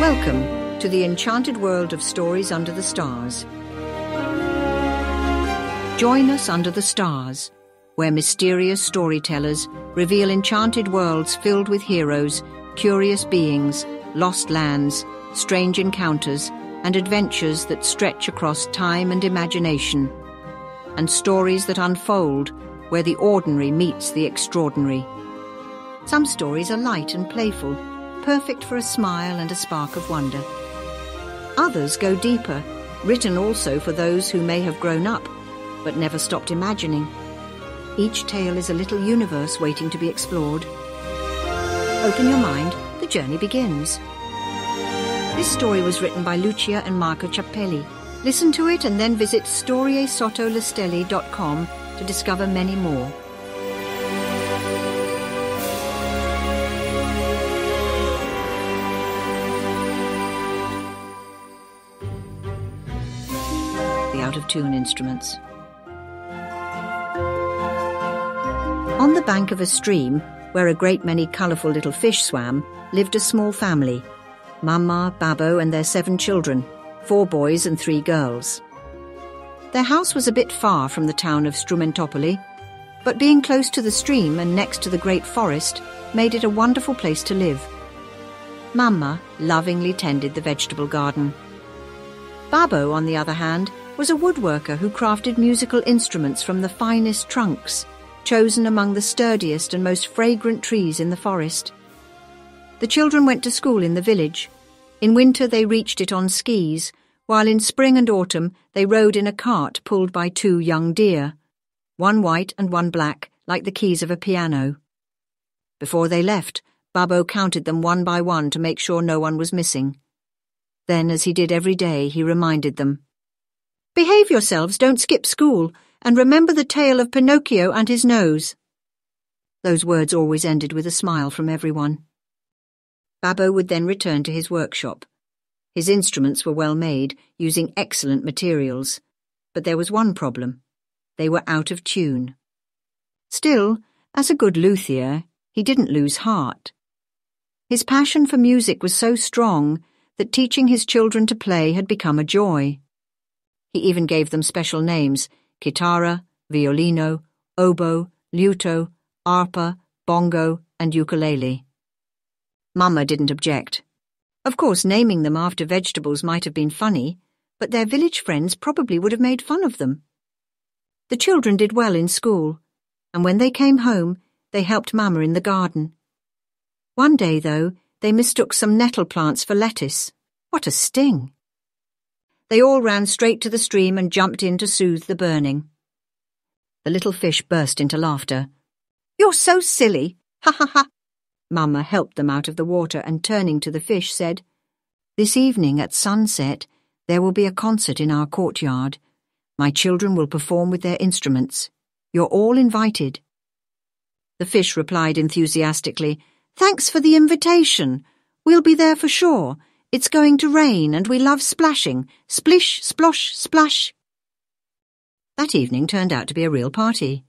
Welcome to the enchanted world of stories under the stars. Join us under the stars, where mysterious storytellers reveal enchanted worlds filled with heroes, curious beings, lost lands, strange encounters, and adventures that stretch across time and imagination, and stories that unfold where the ordinary meets the extraordinary. Some stories are light and playful, perfect for a smile and a spark of wonder. Others go deeper, written also for those who may have grown up, but never stopped imagining. Each tale is a little universe waiting to be explored. Open your mind, the journey begins. This story was written by Lucia and Marco Ciappelli. Listen to it and then visit storiesottolestelli.com to discover many more. The out-of-tune instruments. On the bank of a stream, where a great many colourful little fish swam, lived a small family. Mamma, Babbo and their 7 children, 4 boys and 3 girls. Their house was a bit far from the town of Strumentopoli, but being close to the stream and next to the great forest made it a wonderful place to live. Mamma lovingly tended the vegetable garden. Babbo, on the other hand, was a woodworker who crafted musical instruments from the finest trunks, chosen among the sturdiest and most fragrant trees in the forest. The children went to school in the village. In winter they reached it on skis, while in spring and autumn they rode in a cart pulled by 2 young deer, one white and one black, like the keys of a piano. Before they left, Babbo counted them one by one to make sure no one was missing. Then, as he did every day, he reminded them, "Behave yourselves, don't skip school, and remember the tale of Pinocchio and his nose." Those words always ended with a smile from everyone. Babbo would then return to his workshop. His instruments were well made, using excellent materials. But there was one problem. They were out of tune. Still, as a good luthier, he didn't lose heart. His passion for music was so strong that teaching his children to play had become a joy. He even gave them special names: chitarra, violino, oboe, luto, arpa, bongo, and ukulele. Mamma didn't object. Of course, naming them after vegetables might have been funny, but their village friends probably would have made fun of them. The children did well in school, and when they came home, they helped Mamma in the garden. One day, though, they mistook some nettle plants for lettuce. What a sting! They all ran straight to the stream and jumped in to soothe the burning. The little fish burst into laughter. "You're so silly! Ha ha ha!" Mamma helped them out of the water and, turning to the fish, said, "This evening at sunset there will be a concert in our courtyard. My children will perform with their instruments. You're all invited." The fish replied enthusiastically, "Thanks for the invitation. We'll be there for sure. It's going to rain and we love splashing. Splish, splosh, splash." That evening turned out to be a real party.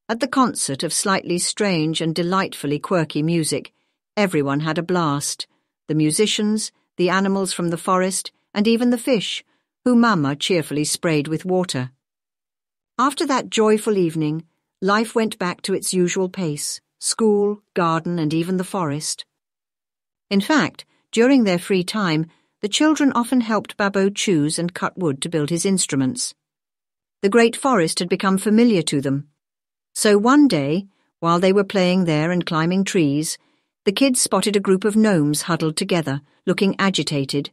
At the concert of slightly strange and delightfully quirky music, everyone had a blast. The musicians, the animals from the forest, and even the fish, who Mamma cheerfully sprayed with water. After that joyful evening, life went back to its usual pace: school, garden, and even the forest. In fact, during their free time, the children often helped Babbo choose and cut wood to build his instruments. The great forest had become familiar to them. So one day, while they were playing there and climbing trees, the kids spotted a group of gnomes huddled together, looking agitated.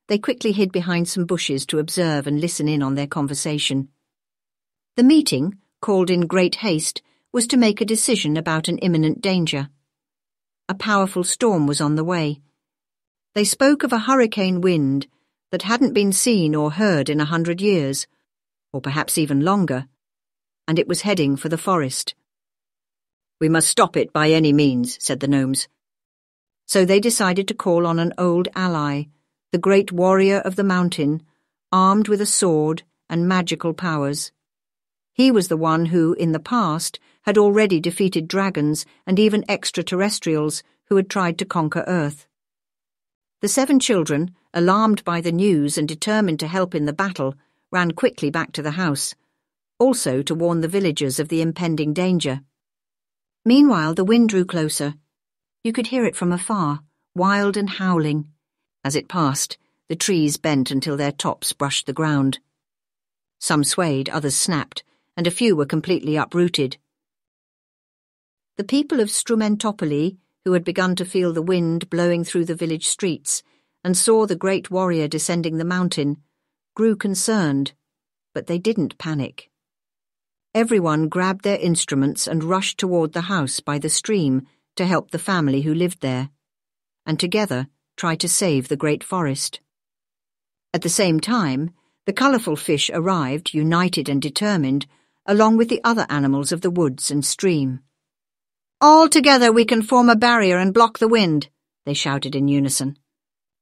They quickly hid behind some bushes to observe and listen in on their conversation. The meeting, called in great haste, was to make a decision about an imminent danger. A powerful storm was on the way. They spoke of a hurricane wind that hadn't been seen or heard in 100 years, or perhaps even longer, and it was heading for the forest. "We must stop it by any means," said the gnomes. So they decided to call on an old ally, the great warrior of the mountain, armed with a sword and magical powers. He was the one who, in the past, had already defeated dragons and even extraterrestrials who had tried to conquer Earth. The 7 children, alarmed by the news and determined to help in the battle, ran quickly back to the house, also to warn the villagers of the impending danger. Meanwhile, the wind drew closer. You could hear it from afar, wild and howling. As it passed, the trees bent until their tops brushed the ground. Some swayed, others snapped, and a few were completely uprooted. The people of Strumentopoli, who had begun to feel the wind blowing through the village streets and saw the great warrior descending the mountain, grew concerned, but they didn't panic. Everyone grabbed their instruments and rushed toward the house by the stream to help the family who lived there, and together tried to save the great forest. At the same time, the colourful fish arrived, united and determined, along with the other animals of the woods and stream. "All together we can form a barrier and block the wind," they shouted in unison.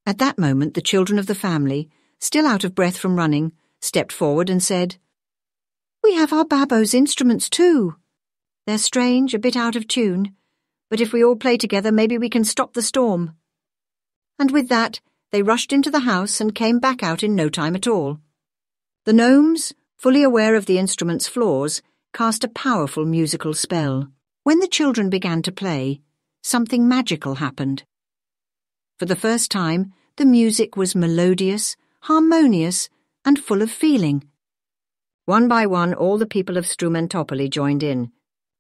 At that moment the children of the family, still out of breath from running, stepped forward and said, "We have our Babbo's instruments too. They're strange, a bit out of tune, but if we all play together maybe we can stop the storm." And with that they rushed into the house and came back out in no time at all. The gnomes, fully aware of the instrument's flaws, cast a powerful musical spell. When the children began to play, something magical happened. For the first time, the music was melodious, harmonious, and full of feeling. One by one, all the people of Strumentopoli joined in.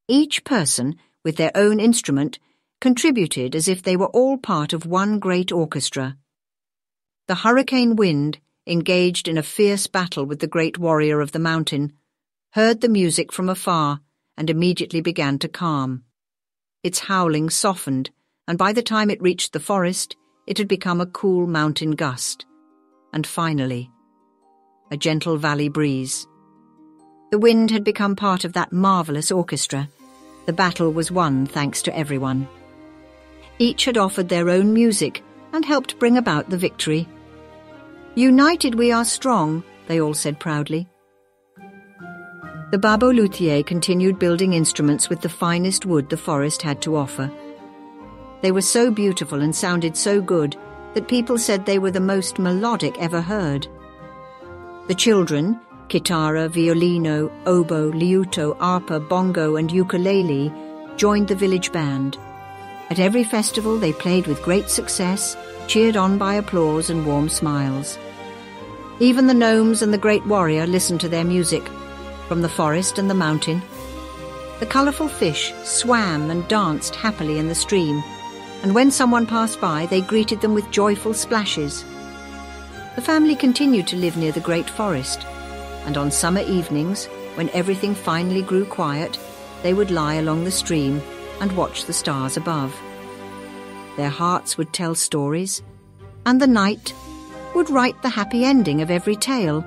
Each person, with their own instrument, contributed as if they were all part of one great orchestra. The hurricane wind, engaged in a fierce battle with the great warrior of the mountain, heard the music from afar and immediately began to calm. Its howling softened, and by the time it reached the forest, it had become a cool mountain gust. And finally, a gentle valley breeze. The wind had become part of that marvellous orchestra. The battle was won thanks to everyone. Each had offered their own music and helped bring about the victory. "United we are strong," they all said proudly. The Babbo luthier continued building instruments with the finest wood the forest had to offer. They were so beautiful and sounded so good that people said they were the most melodic ever heard. The children, chitarra, violino, oboe, liuto, arpa, bongo and ukulele, joined the village band. At every festival they played with great success, cheered on by applause and warm smiles. Even the gnomes and the great warrior listened to their music, from the forest and the mountain. The colourful fish swam and danced happily in the stream, and when someone passed by they greeted them with joyful splashes. The family continued to live near the great forest, and on summer evenings, when everything finally grew quiet, they would lie along the stream and watch the stars above. Their hearts would tell stories, and the night would write the happy ending of every tale.